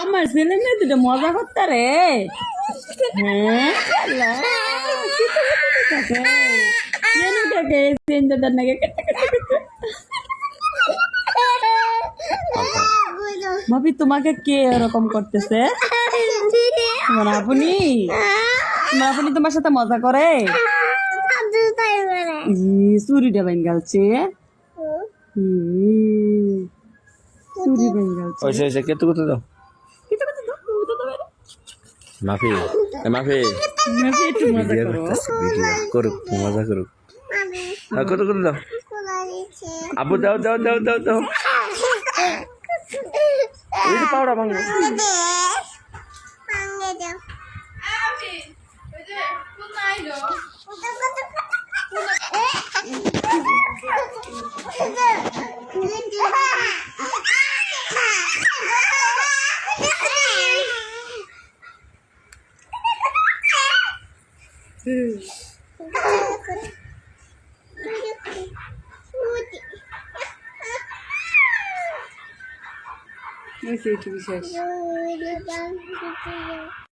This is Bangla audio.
আমার ছেলে মেয়ে দুটো মজা করতে রে। হ্যাঁ ভাবি তোমাকে কে এরকম করতেছে? তোমার আপনি তোমার সাথে মজা করে? চুরিটা বেঙ্গালছে, চুরি বেঙ্গালছে। কেতু কত দাও মাফি মাফি একটু মজা করো। করুক মজা করুক। কত কত দাও আবু, দাও দাও দাও দাও দাও পাউডা ভাঙো। বিশেষ